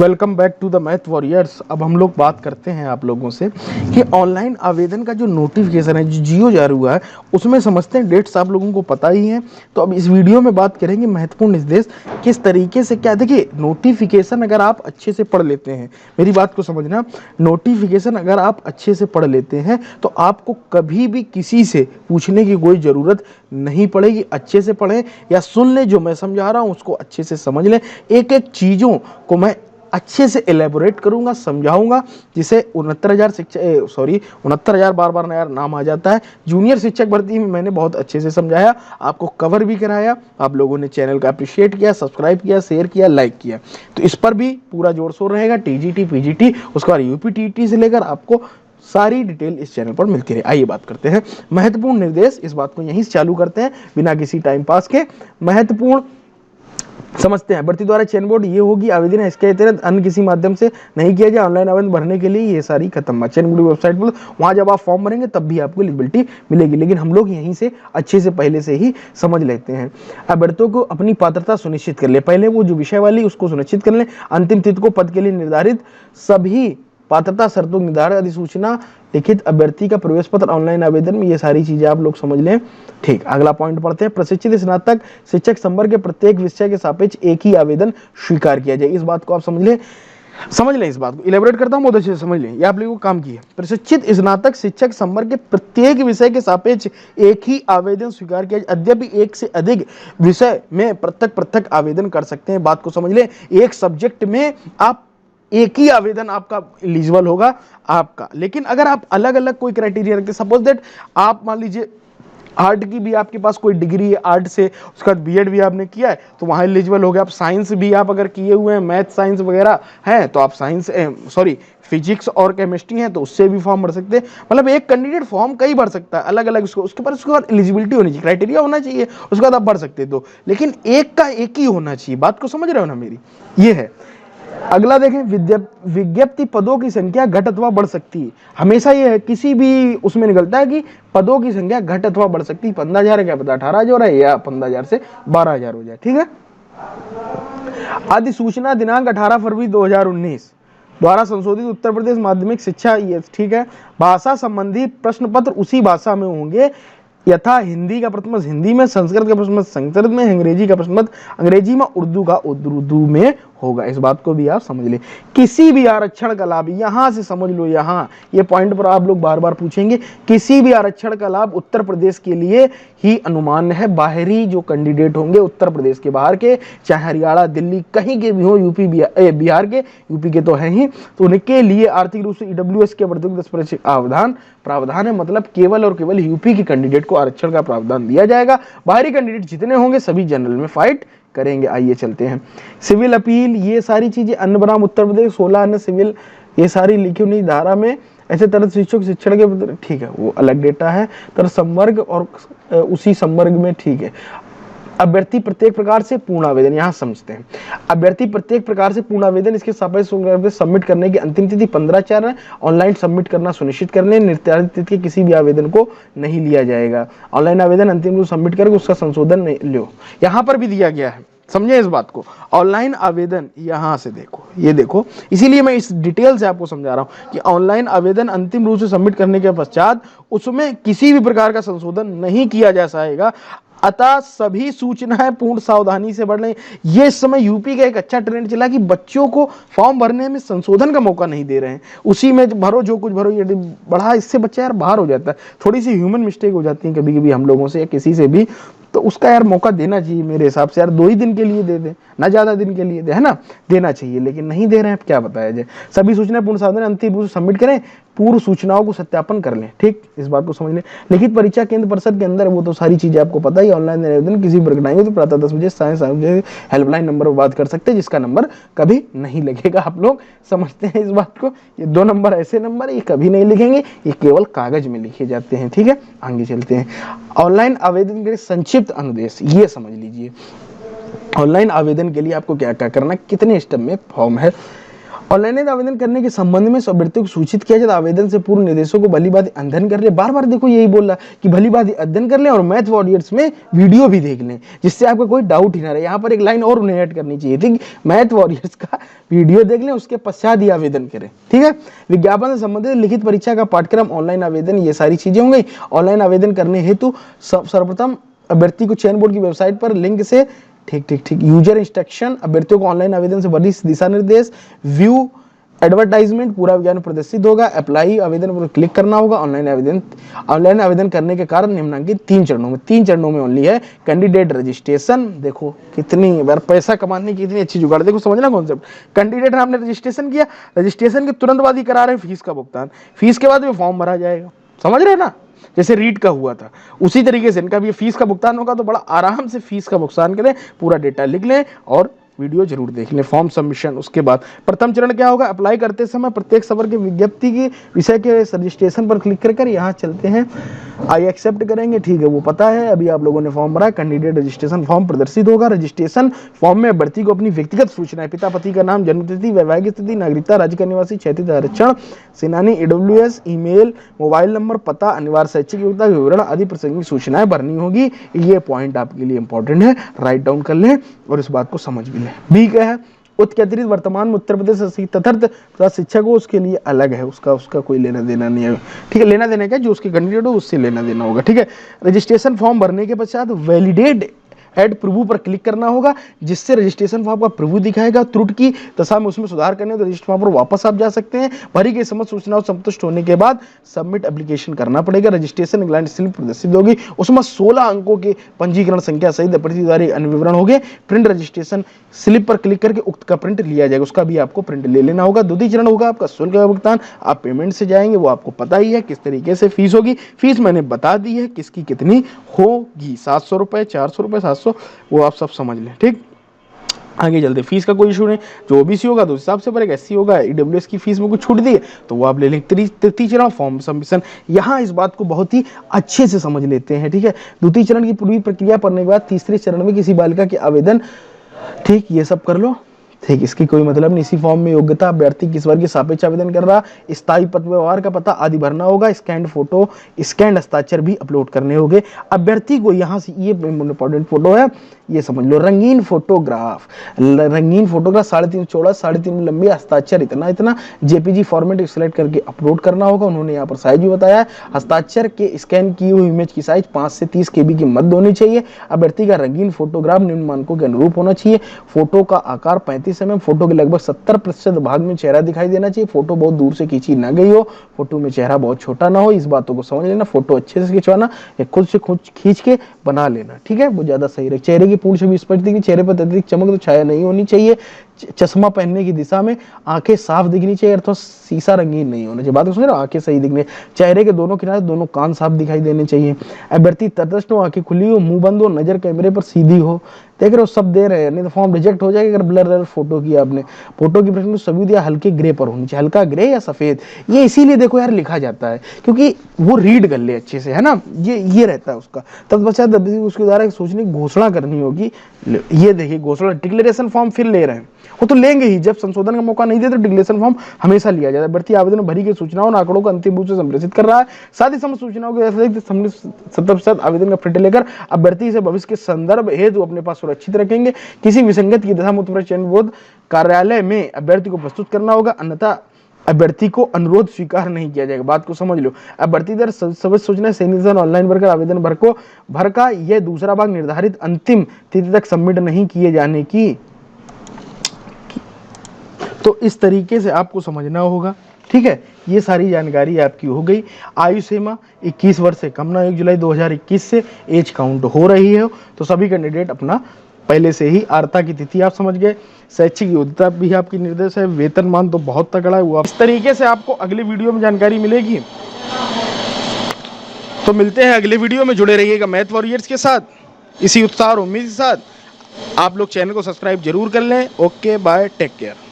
Welcome back to the math warriors. अब हम लोग बात करते हैं आप लोगों से कि ऑनलाइन आवेदन का जो नोटिफिकेशन है जो जियो जारी हुआ है उसमें समझते हैं डेट्स आप लोगों को पता ही है। तो अब इस वीडियो में बात करेंगे महत्वपूर्ण निर्देश किस तरीके से क्या। देखिए नोटिफिकेशन अगर आप अच्छे से पढ़ लेते हैं, मेरी बात को समझना, नोटिफिकेशन अगर आप अच्छे से पढ़ लेते हैं तो आपको कभी भी किसी से पूछने की कोई ज़रूरत नहीं पड़ेगी। अच्छे से पढ़ें या सुन लें, जो मैं समझा रहा हूँ उसको अच्छे से समझ लें। एक एक चीज़ों को मैं अच्छे से एलेबोरेट करूंगा, समझाऊंगा, जिसे 69,000 शिक्षक 69,000 बार बार नया नाम आ जाता है। जूनियर शिक्षक भर्ती में मैंने बहुत अच्छे से समझाया, आपको कवर भी कराया, आप लोगों ने चैनल का अप्रिशिएट किया, सब्सक्राइब किया, शेयर किया, लाइक किया। तो इस पर भी पूरा जोर शोर रहेगा। टीजीटी, पीजीटी, उसके बाद यूपीटीटी से लेकर आपको सारी डिटेल इस चैनल पर मिलती रहे। आइए बात करते हैं महत्वपूर्ण निर्देश। इस बात को यहीं से चालू करते हैं बिना किसी टाइम पास के। महत्वपूर्ण समझते हैं। भर्ती द्वारा चयन बोर्ड ये होगी, आवेदन इसके तहत अन्य किसी माध्यम से नहीं किया जाए। ऑनलाइन आवेदन भरने के लिए ये सारी खत्म बात। चयन बोर्ड वेबसाइट पर वहां जब आप फॉर्म भरेंगे तब भी आपको एलिजिबिलिटी मिलेगी, लेकिन हम लोग यहीं से अच्छे से पहले से ही समझ लेते हैं। अभ्यर्थियों को अपनी पात्रता सुनिश्चित कर ले, पहले वो जो विषय वाली उसको सुनिश्चित कर ले। अंतिम तिथि को पद के लिए निर्धारित सभी पात्रता शर्तों निर्धारित अधिसूचना, लिखित अभ्यर्थी का प्रवेश पत्र, ऑनलाइन आवेदन में ये सारी चीजें आप लोग समझ लें। ठीक, अगला पॉइंट पढ़ते हैं। प्रशिक्षित स्नातक शिक्षक संवर्ग के प्रत्येक विषय के सापेक्ष एक ही आवेदन स्वीकार किया जाए। इस बात को आप समझ लें, इस बात को इलेबोरेट करता हूं, बहुत अच्छे से समझ लें। ये आप लोगों को काम की है। प्रशिक्षित स्नातक शिक्षक संवर्ग के प्रत्येक विषय के सापेक्ष एक ही आवेदन स्वीकार किया जाए। यद्यपि एक से अधिक विषय में पृथक पृथक आवेदन कर सकते हैं। बात को समझ लें, एक सब्जेक्ट में आप एक ही आवेदन आपका एलिजिबल होगा आपका, लेकिन अगर आप अलग अलग कोई क्राइटेरिया रखते, सपोज दैट आप मान लीजिए आर्ट की भी आपके पास कोई डिग्री है आर्ट से, उसके बाद बीएड भी आपने किया है तो वहाँ एलिजिबल हो गया। आप साइंस भी आप अगर किए हुए हैं, मैथ साइंस वगैरह है तो आप फिजिक्स और केमिस्ट्री है तो उससे भी फॉर्म भर सकते हैं। मतलब एक कैंडिडेट फॉर्म कई भर सकता है अलग अलग, उसके बाद एलिजिबिलिटी होनी चाहिए, क्राइटेरिया होना चाहिए, उसके बाद आप भर सकते हैं। तो लेकिन एक का एक ही होना चाहिए। बात को समझ रहे हो ना मेरी, ये है। अगला देखें, विज्ञप्ति पदों की संख्या घट अथवा बढ़ सकती है। हमेशा ये है, किसी भी उसमें निकलता है कि पदों की संख्या घट अथवा बढ़ सकती है। 15,000 है, क्या पता 18,000 है या 15,000 से 12,000 हो जाए। ठीक है। अधिसूचना दिनांक 18 फरवरी 2019 द्वारा संशोधित उत्तर प्रदेश माध्यमिक शिक्षा, ये ठीक है। भाषा संबंधी प्रश्न पत्र उसी भाषा में होंगे, यथा हिंदी का प्रश्न हिंदी में, संस्कृत का प्रश्न संस्कृत में, अंग्रेजी का प्रश्न अंग्रेजी में, उर्दू का उर्दू में होगा। इस बात को भी आप समझ लें। किसी भी आरक्षण का लाभ, यहां से समझ लो, यहां ये पॉइंट पर आप लोग बार बार पूछेंगे, किसी भी आरक्षण का लाभ उत्तर प्रदेश के लिए ही अनुमान है। बाहरी जो कैंडिडेट होंगे उत्तर प्रदेश के बाहर के, चाहे हरियाणा दिल्ली कहीं के भी हो, यूपी बिहार के, यूपी के तो है ही, तो उनके लिए आर्थिक रूप से ईडब्ल्यूएस के प्रति प्रावधान है। मतलब केवल और केवल यूपी के कैंडिडेट को आरक्षण का प्रावधान दिया जाएगा। बाहरी कैंडिडेट जितने होंगे सभी जनरल में फाइट करेंगे। आइए चलते हैं। सिविल अपील, ये सारी चीजें अन्य बनाम उत्तर प्रदेश 16 अन्य सिविल, ये सारी लिखी हुई धारा में ऐसे तरह शिक्षक शिक्षण के, ठीक है, वो अलग डेटा है। तरह संवर्ग और उसी संवर्ग में, ठीक है। अभ्यर्थी प्रत्येक प्रकार से पूर्ण आवेदन, यहां समझते हैं। अभ्यर्थी प्रत्येक प्रकार से पूर्ण आवेदन इसके सापेक्ष सबमिट करने की अंतिम तिथि 15/4 है। ऑनलाइन सबमिट करना सुनिश्चित करने, निर्धारित तिथि के किसी भी आवेदन को नहीं लिया जाएगा। ऑनलाइन आवेदन अंतिम रूप सबमिट करके उसका संशोधन नहीं लो, यहां पर भी दिया गया है, समझे इस बात को। ऑनलाइन आवेदन यहां से देखो, ये देखो, इसीलिए मैं इस डिटेल से आपको समझा रहा हूं कि ऑनलाइन आवेदन अंतिम रूप से सबमिट करने के पश्चात उसमें किसी भी प्रकार का संशोधन नहीं किया जा सकेगा। अतः सभी सूचनाएं पूर्ण सावधानी से भर लें। ये इस समय यूपी का एक अच्छा ट्रेंड चला कि बच्चों को फॉर्म भरने में संशोधन का मौका नहीं दे रहे हैं, उसी में भरो जो कुछ भरो, ये बढ़ा, इससे बच्चा यार बाहर हो जाता है। थोड़ी सी ह्यूमन मिस्टेक हो जाती है कभी कभी हम लोगों से या किसी से भी, तो उसका यार मौका देना चाहिए मेरे हिसाब से। यार 2 ही दिन के लिए दे दे, ना ज्यादा दिन के लिए दे, है ना, देना चाहिए, लेकिन नहीं दे रहे हैं, क्या बताया जाए। सभी सूचना पूर्ण सावधानी अंतिम रूप से सबमिट करें, पूर्व सूचनाओं को सत्यापन कर लें। ठीक, इस बात को समझ लें। लिखित परीक्षा केंद्र परिषद के अंदर, वो तो सारी चीजें आपको पता ही। ऑनलाइन आवेदन किसी पर कटाएंगे तो प्रातः 10 बजे साइंस हेल्पलाइन नंबर पर बात कर सकते हैं, जिसका नंबर कभी नहीं लगेगा। आप लोग समझते हैं इस बात को। ये 2 नंबर ऐसे नंबर, ये कभी नहीं लिखेंगे, ये केवल कागज में लिखे जाते हैं। ठीक है, आगे चलते हैं। ऑनलाइन आवेदन के संक्षिप्त अनुदेश, ये समझ लीजिए। ऑनलाइन आवेदन के लिए आपको क्या क्या करना है, कितने स्टेप में फॉर्म है। ऑनलाइन आवेदन करने के संबंध में अभ्यर्थियों को सूचित किया जाए। आवेदन से पूर्व निर्देशों को भली बात अध्ययन कर ले। बार बार देखो यही बोल रहा है कि भली बात अध्ययन कर ले और मैथ वॉरियर्स में वीडियो भी देख लें, जिससे आपका कोई डाउट ही ना रहे। यहाँ पर एक लाइन और उन्हें ऐड करनी चाहिए थी, मैथ वॉरियर्स का वीडियो देख लें, उसके पश्चात ही आवेदन करें। ठीक है, विज्ञापन से संबंधित लिखित परीक्षा का पाठ्यक्रम, ऑनलाइन आवेदन, ये सारी चीजें हो गई। ऑनलाइन आवेदन करने हेतु सर्वप्रथम अभ्यर्थी को चयन बोर्ड की वेबसाइट पर लिंक से ठीक यूजर इंस्ट्रक्शन, अभ्यर्थियों को ऑनलाइन आवेदन से वरिष्ठ दिशा निर्देश, व्यू एडवर्टाइजमेंट, पूरा विज्ञान प्रदर्शित होगा। अप्लाई आवेदन पर क्लिक करना होगा। ऑनलाइन आवेदन करने के कारण निम्नलिखित 3 चरणों में ओनली है। कैंडिडेट रजिस्ट्रेशन, देखो कितनी बार पैसा कमाने की इतनी अच्छी जुगाड़, देखो समझना कॉन्सेप्ट। कैंडिडेट आपने रजिस्ट्रेशन किया, रजिस्ट्रेशन के तुरंत बाद ही करा रहे फीस का भुगतान, फीस के बाद फॉर्म भरा जाएगा, समझ रहे हो ना, जैसे रीट का हुआ था उसी तरीके से इनका भी फीस का भुगतान होगा। तो बड़ा आराम से फीस का भुगतान करें, पूरा डेटा लिख लें और वीडियो जरूर देख लें। फॉर्म सबमिशन, उसके बाद प्रथम चरण क्या होगा, अप्लाई करते समय प्रत्येक खबर के विज्ञप्ति की विषय के रजिस्ट्रेशन पर क्लिक कर यहाँ चलते हैं, आई एक्सेप्ट करेंगे। ठीक है, वो पता है, अभी आप लोगों ने फॉर्म भरा। कैंडिडेट रजिस्ट्रेशन फॉर्म प्रदर्शित होगा। रजिस्ट्रेशन फॉर्म में अभ्यर्थी को अपनी व्यक्तिगत सूचनाएं, पिता पति का नाम, जन्मतिथि, वैवाहिक स्थिति, नागरिकता, राज्य का निवासी, क्षैतिज आरक्षण, सेनानी, EWS, ईमेल, मोबाइल नंबर, पता, अनिवार्य शैक्षिक योग्यता, विवरण आदि प्रासंगिक सूचनाएं भरनी होगी। ये पॉइंट आपके लिए इंपॉर्टेंट है, राइट डाउन कर लें और इस बात को समझ भी लें। बी क्या है, उत्तर अतिरिक्त वर्तमान में उत्तर प्रदेश तथा शिक्षक हो, उसके लिए अलग है, उसका कोई लेना देना नहीं है। ठीक है, लेना देना क्या, जो उसके कैंडिडेट हो उससे लेना देना होगा। ठीक है, रजिस्ट्रेशन फॉर्म भरने के पश्चात वैलिडेट ऐड प्रीव्यू पर क्लिक करना होगा, जिससे रजिस्ट्रेशन फॉर्म का प्रीव्यू दिखाएगा। त्रुटि की दशा में उसमें सुधार करने तो रजिस्टर फॉर्म पर वापस आप जा सकते हैं। भरी गई समस्त सूचनाओं संतुष्ट होने के बाद सबमिट एप्लीकेशन करना पड़ेगा। रजिस्ट्रेशन क्लाइंट स्लिप प्रदर्शित होगी, उसमें 16 अंकों के पंजीकरण संख्या सहित अभ्यर्थी अन्य विवरण होंगे। प्रिंट रजिस्ट्रेशन स्लिप पर क्लिक करके उक्त का प्रिंट लिया जाएगा, उसका भी आपको प्रिंट ले लेना होगा। द्वितीय चरण होगा आपका शुल्क का भुगतान, आप पेमेंट से जाएंगे, वो आपको पता ही है किस तरीके से फीस होगी। फीस मैंने बता दी है किसकी कितनी होगी, 700 रुपए, 400 रुपए, 700, वो आप सब समझ लें। ठीक, आगे चलते, फीस का कोई इशू नहीं, जो OBC होगा तो उस हिसाब से भरेगा, SC होगा, EWS की फीस में कुछ छूट दी है तो वो आप ले लें। तृतीय चरण फॉर्म सबमिशन, यहाँ इस बात को बहुत ही अच्छे से समझ लेते हैं। ठीक है, द्वितीय चरण की पूरी प्रक्रिया पढ़ने के बाद तीसरे चरण में किसी बालिका के आवेदन, ठीक, ये सब कर लो। ठीक, इसकी कोई मतलब नहीं। इसी फॉर्म में योग्यता, अभ्यर्थी किस वर्ग के सापेक्ष आवेदन कर रहा, स्थायी पद व्यवहार का पता आदि भरना होगा। स्कैंड फोटो, स्कैंड हस्ताक्षर भी अपलोड करने होंगे। अभ्यर्थी को यहाँ से, ये इंपॉर्टेंट फोटो है, ये समझ लो, रंगीन फोटोग्राफ 3.5 चौड़ा, 3.5 लंबी, हस्ताक्षर इतना JPG फॉर्मेट सिलेक्ट करके अपलोड करना होगा। उन्होंने यहाँ पर साइज भी बताया है। हस्ताक्षर के स्कैन की हुई इमेज की साइज 5 से 30 KB की मध्य होनी चाहिए। अभ्यर्थी का रंगीन फोटोग्राफ निम्न मानकों के अनुरूप होना चाहिए। फोटो का आकार 35 mm, फोटो के लगभग 70% भाग में चेहरा दिखाई देना चाहिए। फोटो बहुत दूर से खींची ना गई हो, फोटो में चेहरा बहुत छोटा ना हो, इस बातों को समझ लेना। फोटो अच्छे से खिंचवाना या खुद से खींच के बना लेना, ठीक है, वो ज्यादा सही रहे। चेहरे की पूर्ण छवि स्पष्ट दिखनी, चेहरे पर अत्यधिक चमक तो छाया नहीं होनी चाहिए। चश्मा पहनने की दिशा में आंखें साफ दिखनी चाहिए, अर्थात शीशा रंगीन नहीं होना चाहिए। बात को समझ रहे हो, आंखें सही दिखने, चेहरे के दोनों किनारे दोनों कान साफ दिखाई देने चाहिए। अभ्यर्थी तटस्थ हो, आंखें खुली हो, मुंह बंद हो, नजर कैमरे पर सीधी हो। देख रहे हो, सब दे रहे हैं, नहीं तो फॉर्म रिजेक्ट हो जाएगा। अगर ब्लर फोटो की आपने, फोटो की प्रश्न सबूत या हल्के ग्रे पर होनी चाहिए, हल्का ग्रे या सफेद। ये इसीलिए देखो यार लिखा जाता है क्योंकि वो रीड कर ले अच्छे से, है ना, ये रहता है उसका। तत्पश्चात उसके द्वारा सोचने की घोषणा करनी होगी। ये देखिए घोषणा, डिक्लेरेशन फॉर्म फिर ले रहे हैं, वो तो लेंगे ही, जब संशोधन का मौका नहीं दे तो डिक्लेरेशन फॉर्म हमेशा लिया जाता है। अभ्यर्थी आवेदन भरी की सूचनाओं और आंकड़ों को अंतिम रूप से संप्रेषित कर रहा है, साथ ही समस्त सूचनाओं के 70% आवेदन का प्रिंट लेकर अभ्यर्थी से भविष्य के संदर्भ हेतु अपने पास सुरक्षित रखेंगे। किसी विसंगत की दशा में उत्तर चयन बोर्ड कार्यालय में अभ्यर्थी को प्रस्तुत करना होगा, अन्यथा अभ्यर्थी को अनुरोध स्वीकार नहीं किया जाएगा। बात को समझ लो। अभ्यर्थी दर सब सूचना सैनिक ऑनलाइन भरकर आवेदन भर का यह दूसरा भाग निर्धारित अंतिम तिथि तक सबमिट नहीं किए जाने की, तो इस तरीके से आपको समझना होगा। ठीक है, ये सारी जानकारी आपकी हो गई। आयु सीमा 21 वर्ष से कम ना, 1 जुलाई 2021 से एज काउंट हो रही है, तो सभी कैंडिडेट अपना पहले से ही आर्ता की तिथि आप समझ गए। शैक्षिक योग्यता भी आपकी निर्देश है, वेतनमान तो बहुत तगड़ा है वो। इस तरीके से आपको अगले वीडियो में जानकारी मिलेगी। तो मिलते हैं अगले वीडियो में, जुड़े रहिएगा मैथ वॉरियर्स के साथ। इसी उत्साह और उम्मीद के साथ आप लोग चैनल को सब्सक्राइब जरूर कर लें। Okay bye, take care.